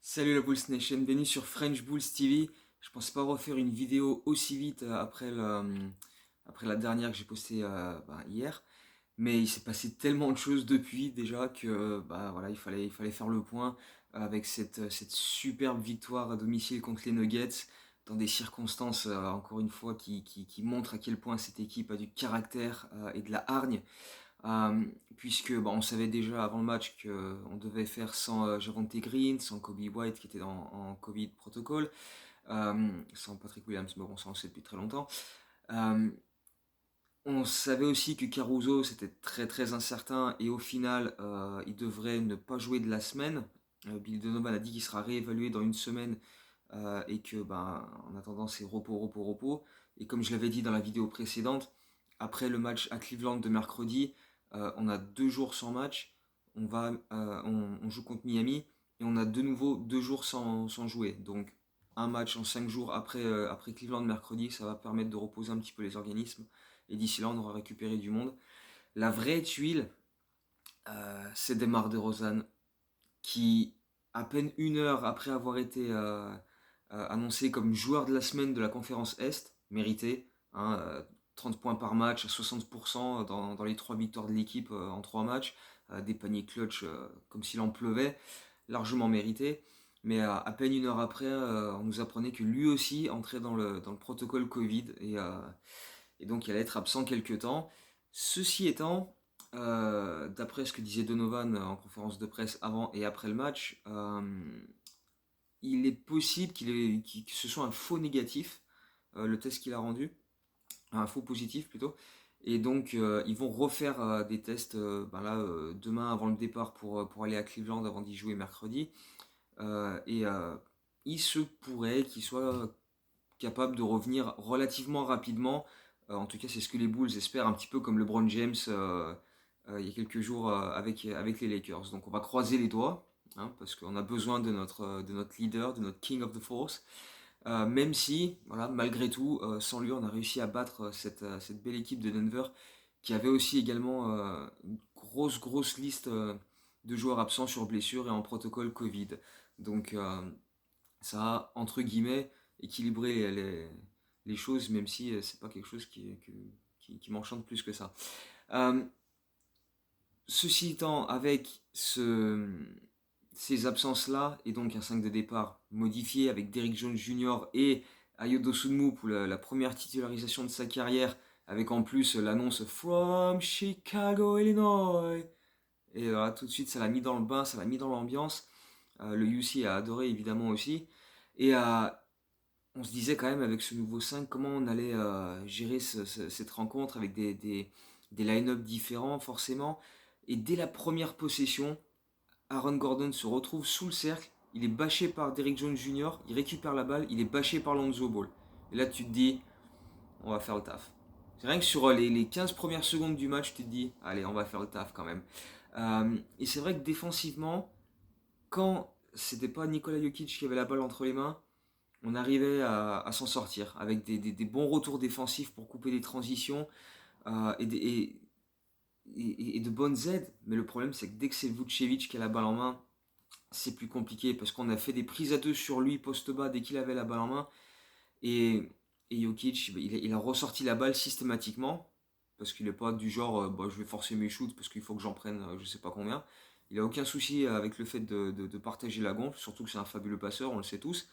Salut la Bulls Nation, bienvenue sur French Bulls TV. Je pensais pas refaire une vidéo aussi vite après la dernière que j'ai postée hier. Mais il s'est passé tellement de choses depuis déjà que voilà, il fallait faire le point avec cette superbe victoire à domicile contre les Nuggets dans des circonstances, encore une fois, qui montrent à quel point cette équipe a du caractère et de la hargne. Puisque on savait déjà avant le match qu'on devait faire sans Javonte Green, sans Kobe White qui était en Covid protocole, sans Patrick Williams, mais bon, ça on sait depuis très longtemps. Euh, on savait aussi que Caruso c'était très très incertain et au final il devrait ne pas jouer de la semaine. Bill Donovan a dit qu'il sera réévalué dans une semaine et que en attendant c'est repos, repos, repos. Et comme je l'avais dit dans la vidéo précédente, après le match à Cleveland de mercredi, on a 2 jours sans match, on joue contre Miami et on a de nouveau 2 jours sans jouer. Donc un match en 5 jours après Cleveland mercredi, ça va permettre de reposer un petit peu les organismes. Et d'ici là, on aura récupéré du monde. La vraie tuile, c'est Demar DeRozan, qui, à peine 1 heure après avoir été annoncé comme joueur de la semaine de la conférence Est, mérité, hein, 30 points par match à 60% dans les 3 victoires de l'équipe en 3 matchs, des paniers clutch comme s'il en pleuvait, largement mérité. Mais à peine 1 heure après, on nous apprenait que lui aussi entrait dans le protocole Covid et donc il allait être absent quelques temps. Ceci étant, d'après ce que disait Donovan en conférence de presse avant et après le match, il est possible que ce soit un faux négatif, le test qu'il a rendu, un faux positif plutôt. Et donc ils vont refaire des tests demain avant le départ pour aller à Cleveland avant d'y jouer mercredi. Et il se pourrait qu'il soit capable de revenir relativement rapidement. En tout cas, c'est ce que les Bulls espèrent, un petit peu comme LeBron James il y a quelques jours avec les Lakers. Donc on va croiser les doigts, hein, parce qu'on a besoin de notre leader, de notre King of the Force. Même si, voilà, malgré tout, sans lui, on a réussi à battre cette belle équipe de Denver, qui avait aussi également une grosse liste de joueurs absents sur blessure et en protocole Covid. Donc ça a, entre guillemets, équilibré les choses, même si c'est pas quelque chose qui m'enchante plus que ça. Euh, Ceci étant, avec ces absences-là, et donc un 5 de départ modifié avec Derrick Jones Jr. et Ayo Dosunmu pour la première titularisation de sa carrière, avec en plus l'annonce From Chicago, Illinois. Et voilà, tout de suite, ça l'a mis dans le bain, ça l'a mis dans l'ambiance. Le UC a adoré évidemment aussi. Et on se disait quand même avec ce nouveau 5 comment on allait gérer cette rencontre avec des line-up différents forcément. Et dès la première possession, Aaron Gordon se retrouve sous le cercle, il est bâché par Derrick Jones Jr., il récupère la balle, il est bâché par Lonzo Ball. Et là tu te dis, on va faire le taf. C'est rien que sur les 15 premières secondes du match, tu te dis, allez, on va faire le taf quand même. Et c'est vrai que défensivement, quand c'était pas Nikola Jokic qui avait la balle entre les mains, on arrivait à s'en sortir avec des bons retours défensifs pour couper les transitions et de bonnes aides. Mais le problème, c'est que dès que c'est Vucevic qui a la balle en main, c'est plus compliqué parce qu'on a fait des prises à deux sur lui poste bas dès qu'il avait la balle en main. Et, et Jokic, il a ressorti la balle systématiquement parce qu'il n'est pas du genre je vais forcer mes shoots parce qu'il faut que j'en prenne je sais pas combien. Il a aucun souci avec le fait de partager la gonfle, surtout que c'est un fabuleux passeur, on le sait tous.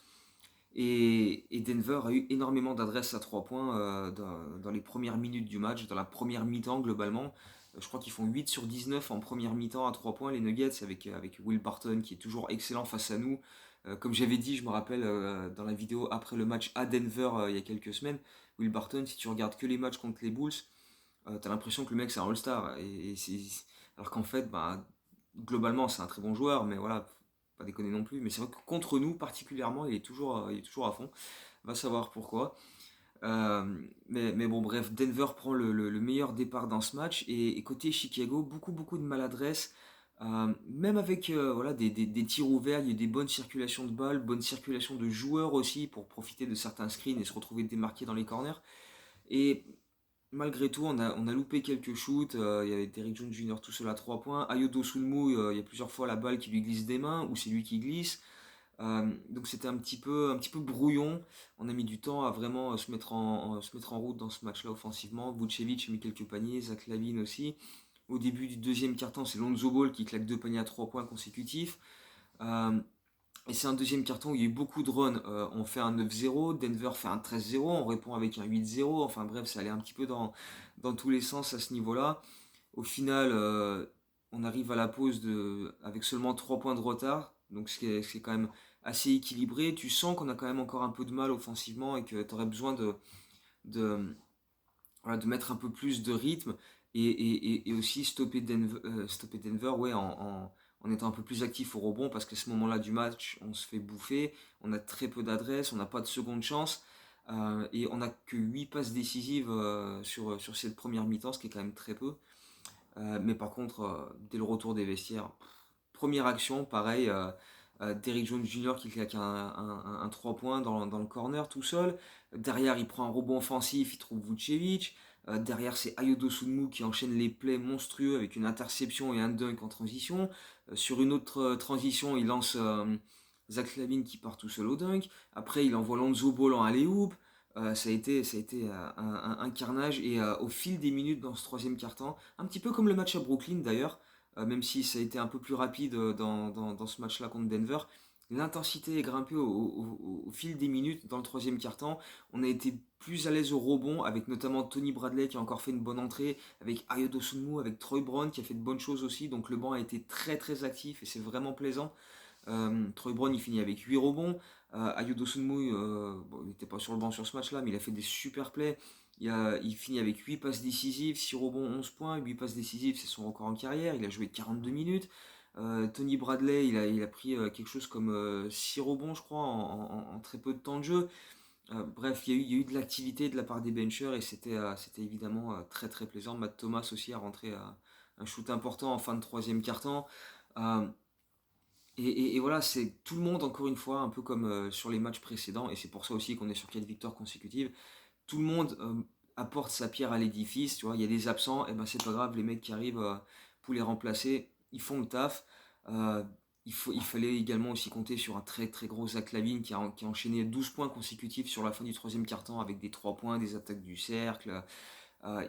Et Denver a eu énormément d'adresses à 3 points dans les premières minutes du match, dans la première mi-temps globalement. Je crois qu'ils font 8 sur 19 en première mi-temps à 3 points, les Nuggets, avec Will Barton qui est toujours excellent face à nous. Comme j'avais dit, je me rappelle dans la vidéo après le match à Denver il y a quelques semaines, Will Barton, si tu regardes que les matchs contre les Bulls, t'as l'impression que le mec c'est un All-Star. Alors qu'en fait, globalement c'est un très bon joueur, mais voilà, pas déconner non plus. Mais c'est vrai que contre nous particulièrement, il est toujours à fond. Va savoir pourquoi. Mais bon, bref, Denver prend le meilleur départ dans ce match. Et côté Chicago, beaucoup de maladresse. Même avec voilà, des tirs ouverts, il y a des bonnes circulations de balles, bonne circulation de joueurs aussi pour profiter de certains screens et se retrouver démarqués dans les corners. Et malgré tout, on a loupé quelques shoots. Il y avait Derrick Jones Jr. tout seul à 3 points. Ayo Dosunmu, il y a plusieurs fois la balle qui lui glisse des mains ou c'est lui qui glisse. Donc c'était un petit peu brouillon. On a mis du temps à vraiment se mettre en route dans ce match-là offensivement. Vucevic a mis quelques paniers, Zach LaVine aussi. Au début du deuxième quart-temps, c'est Lonzo Ball qui claque deux paniers à 3 points consécutifs. Euh, et c'est un deuxième carton où il y a eu beaucoup de runs. On fait un 9-0, Denver fait un 13-0, on répond avec un 8-0. Enfin bref, ça allait un petit peu dans tous les sens à ce niveau-là. Au final, on arrive à la pause avec seulement 3 points de retard. Donc ce qui est quand même assez équilibré. Tu sens qu'on a quand même encore un peu de mal offensivement et que tu aurais besoin de, voilà, de mettre un peu plus de rythme et aussi stopper Denver ouais, en étant un peu plus actif au rebond parce qu'à ce moment-là du match, on se fait bouffer, on a très peu d'adresse, on n'a pas de seconde chance et on n'a que 8 passes décisives sur cette première mi-temps, ce qui est quand même très peu. Mais par contre, dès le retour des vestiaires, première action, pareil, Derrick Jones Jr. qui claque un 3 points dans le corner tout seul. Derrière, il prend un rebond offensif, il trouve Vucevic. Derrière, c'est Ayo Dosunmu qui enchaîne les plays monstrueux avec une interception et un dunk en transition. Sur une autre transition, il lance Zach LaVine qui part tout seul au dunk. Après, il envoie Lonzo Ball en alley-oop. Ça a été un carnage et au fil des minutes dans ce troisième quart-temps, un petit peu comme le match à Brooklyn d'ailleurs, même si ça a été un peu plus rapide dans ce match-là contre Denver. L'intensité est grimpée au fil des minutes dans le troisième quart-temps. On a été plus à l'aise au rebond, avec notamment Tony Bradley qui a encore fait une bonne entrée, avec Ayo Dosunmu, avec Troy Brown qui a fait de bonnes choses aussi. Donc le banc a été très très actif et c'est vraiment plaisant. Troy Brown il finit avec 8 rebonds. Ayo Dosunmu, bon, il n'était pas sur le banc sur ce match-là, mais il a fait des super plays. Il finit avec 8 passes décisives, 6 rebonds, 11 points. 8 passes décisives, c'est son record en carrière. Il a joué 42 minutes. Tony Bradley, il a pris quelque chose comme 6 rebonds, je crois, en très peu de temps de jeu. Bref, il y a eu de l'activité de la part des benchers et c'était évidemment très très plaisant. Matt Thomas aussi a rentré un shoot important en fin de troisième quart-temps. Euh, et voilà, c'est tout le monde, encore une fois, un peu comme sur les matchs précédents, et c'est pour ça aussi qu'on est sur 4 victoires consécutives. Tout le monde apporte sa pierre à l'édifice, tu vois. Il y a des absents, et ben c'est pas grave, les mecs qui arrivent pour les remplacer, ils font le taf. Euh, il fallait également aussi compter sur un très très gros Zach LaVine qui a enchaîné 12 points consécutifs sur la fin du troisième quart-temps avec des 3 points, des attaques du cercle.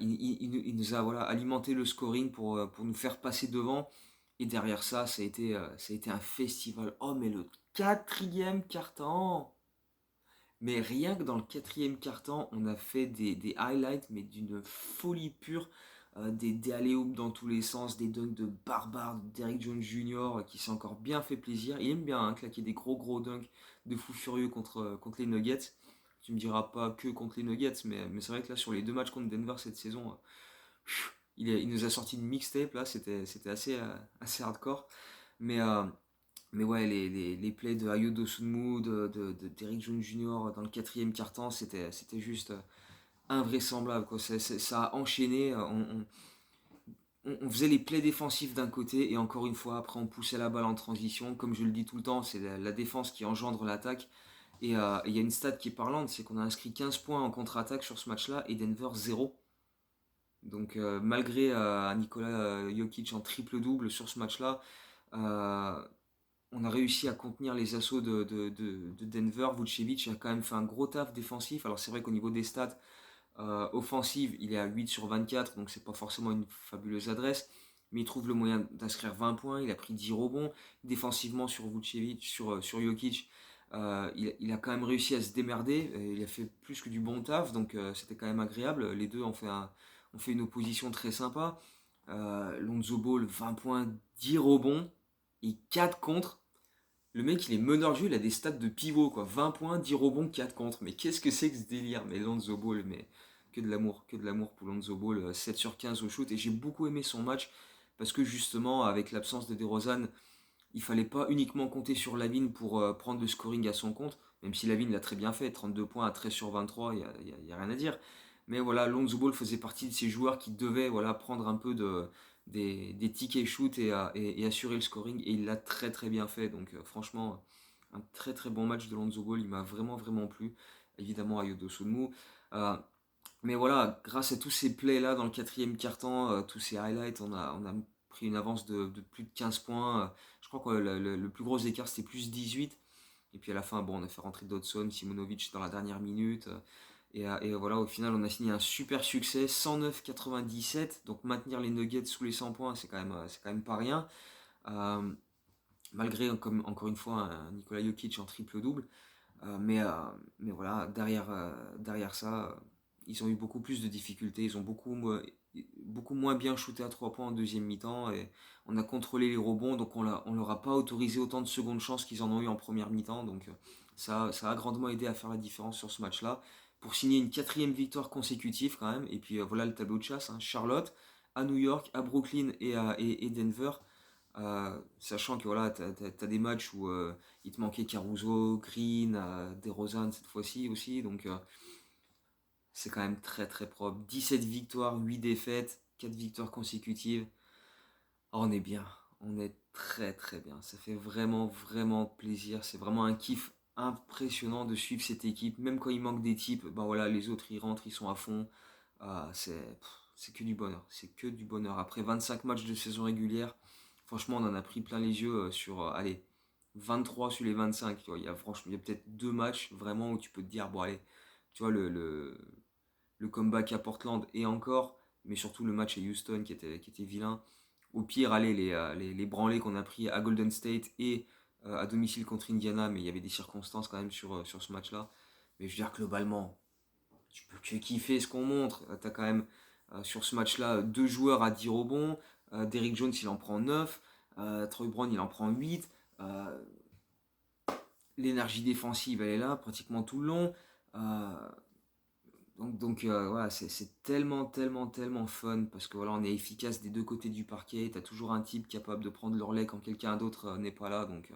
Il nous a voilà, alimenté le scoring pour nous faire passer devant. Et derrière ça, ça a été un festival. Oh, mais le quatrième carton! Mais rien que dans le quatrième carton, on a fait des highlights, mais d'une folie pure. Des alley-oops dans tous les sens, des dunks de barbare, de Derrick Jones Jr. Qui s'est encore bien fait plaisir. Il aime bien hein, claquer des gros dunks de fou furieux contre les Nuggets. Tu me diras pas que contre les Nuggets, mais c'est vrai que là, sur les deux matchs contre Denver cette saison, il nous a sorti une mixtape, là, c'était assez hardcore. Mais, euh, mais ouais, les plays de Ayo Dosunmu, de Derrick Jones Jr. dans le quatrième quart-temps, c'était juste invraisemblable, quoi. Ça a enchaîné. On faisait les plays défensifs d'un côté et encore une fois, après on poussait la balle en transition. Comme je le dis tout le temps, c'est la défense qui engendre l'attaque. Et il y a une stat qui est parlante, c'est qu'on a inscrit 15 points en contre-attaque sur ce match-là et Denver 0. Donc malgré Nikola Jokic en triple-double sur ce match-là, euh, on a réussi à contenir les assauts de Denver. Vucevic a quand même fait un gros taf défensif. Alors c'est vrai qu'au niveau des stats offensives, il est à 8 sur 24, donc c'est pas forcément une fabuleuse adresse. Mais il trouve le moyen d'inscrire 20 points, il a pris 10 rebonds. Défensivement sur Vucevic, sur Jokic, il a quand même réussi à se démerder. Il a fait plus que du bon taf, donc c'était quand même agréable. Les deux ont fait une opposition très sympa. Lonzo Ball, 20 points, 10 rebonds et 4 contre. Le mec, il est meneur de jeu, il a des stats de pivot, quoi. 20 points, 10 rebonds, 4 contre. Mais qu'est-ce que c'est que ce délire? Mais Lonzo Ball, mais que de l'amour pour Lonzo Ball. 7 sur 15 au shoot. Et j'ai beaucoup aimé son match parce que justement, avec l'absence de DeRozan, il fallait pas uniquement compter sur Lavine pour prendre le scoring à son compte. Même si Lavine l'a très bien fait, 32 points à 13 sur 23, y a rien à dire. Mais voilà, Lonzo Ball faisait partie de ces joueurs qui devaient voilà, prendre un peu des tickets shoot et assurer le scoring. Et il l'a très très bien fait. Donc franchement, un très très bon match de Lonzo Ball. Il m'a vraiment vraiment plu. Évidemment, à Yodo Sunmu. Euh, mais voilà, grâce à tous ces plays-là dans le quatrième quart-temps, tous ces highlights, on a pris une avance de plus de 15 points. Je crois que le plus gros écart c'était plus 18. Et puis à la fin, bon, on a fait rentrer Dodson, Simonovic dans la dernière minute. Et voilà, au final, on a signé un super succès, 109,97. Donc maintenir les Nuggets sous les 100 points, c'est quand même pas rien. Euh, Malgré, comme encore une fois, un Nikola Jokic en triple-double. Euh, mais, euh, mais voilà, derrière ça, ils ont eu beaucoup plus de difficultés. Ils ont beaucoup moins bien shooté à 3 points en deuxième mi-temps. Et on a contrôlé les rebonds, donc on leur a pas autorisé autant de secondes chances qu'ils en ont eu en première mi-temps. Donc ça a grandement aidé à faire la différence sur ce match-là. Pour signer une quatrième victoire consécutive quand même. Et puis voilà le tableau de chasse, hein. Charlotte, à New York, à Brooklyn et Denver. Sachant que voilà, t'as des matchs où il te manquait Caruso, Green, DeRozan cette fois-ci aussi, donc c'est quand même très très propre. 17 victoires, 8 défaites, 4 victoires consécutives. Oh, on est bien, on est très très bien. Ça fait vraiment vraiment plaisir. C'est vraiment un kiff impressionnant de suivre cette équipe. Même quand il manque des types, ben voilà, les autres ils rentrent, ils sont à fond. C'est que du bonheur. C'est que du bonheur. Après 25 matchs de saison régulière, franchement, on en a pris plein les yeux sur, allez, 23 sur les 25. Tu vois, franchement, il y a peut-être deux matchs vraiment où tu peux te dire, bon, allez, tu vois, le comeback à Portland et encore, mais surtout le match à Houston qui était vilain. Au pire, allez, les branlés qu'on a pris à Golden State et à domicile contre Indiana, mais il y avait des circonstances quand même sur ce match-là. Mais je veux dire, globalement, tu peux que kiffer ce qu'on montre. Tu as quand même sur ce match-là deux joueurs à 10 rebonds. Derrick Jones, il en prend 9. Troy Brown, il en prend 8. Euh, L'énergie défensive, elle est là pratiquement tout le long. Euh, donc voilà, c'est tellement, tellement, tellement fun parce que voilà, on est efficace des deux côtés du parquet. T'as toujours un type capable de prendre le relais quand quelqu'un d'autre n'est pas là. Donc,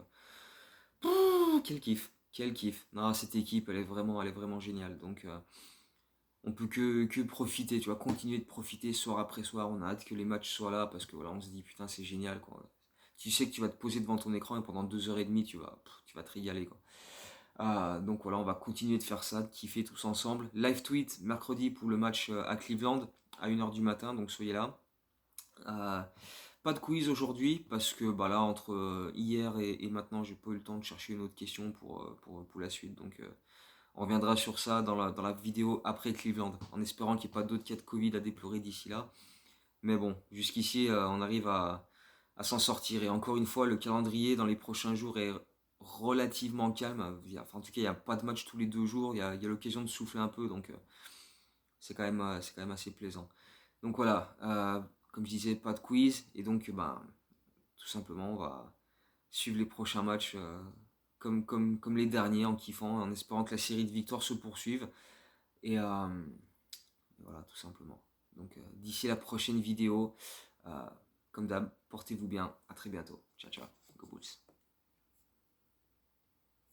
quel kiff, quel kiff. Non, cette équipe, elle est vraiment géniale. Donc, on peut que profiter, tu vois, continuer de profiter soir après soir. On a hâte que les matchs soient là parce que voilà, on se dit putain, c'est génial quoi. Tu sais que tu vas te poser devant ton écran et pendant 2h30, tu vas te régaler quoi. Donc voilà, on va continuer de faire ça, de kiffer tous ensemble. Live tweet mercredi pour le match à Cleveland à 1h du matin, donc soyez là. Euh, Pas de quiz aujourd'hui parce que bah là, entre hier et maintenant, j'ai pas eu le temps de chercher une autre question pour la suite. Donc on reviendra sur ça dans la vidéo après Cleveland, en espérant qu'il n'y ait pas d'autres cas de Covid à déplorer d'ici là. Mais bon, jusqu'ici, on arrive à s'en sortir. Et encore une fois, le calendrier dans les prochains jours est relativement calme. Enfin, en tout cas, il n'y a pas de match tous les 2 jours. Il y a l'occasion de souffler un peu, donc c'est quand même assez plaisant. Donc voilà, comme je disais, pas de quiz. Et donc, ben, tout simplement, on va suivre les prochains matchs comme les derniers, en kiffant, en espérant que la série de victoires se poursuive. Et voilà, tout simplement. Donc d'ici la prochaine vidéo, comme d'hab, portez-vous bien. À très bientôt. Ciao, ciao. Go Bulls.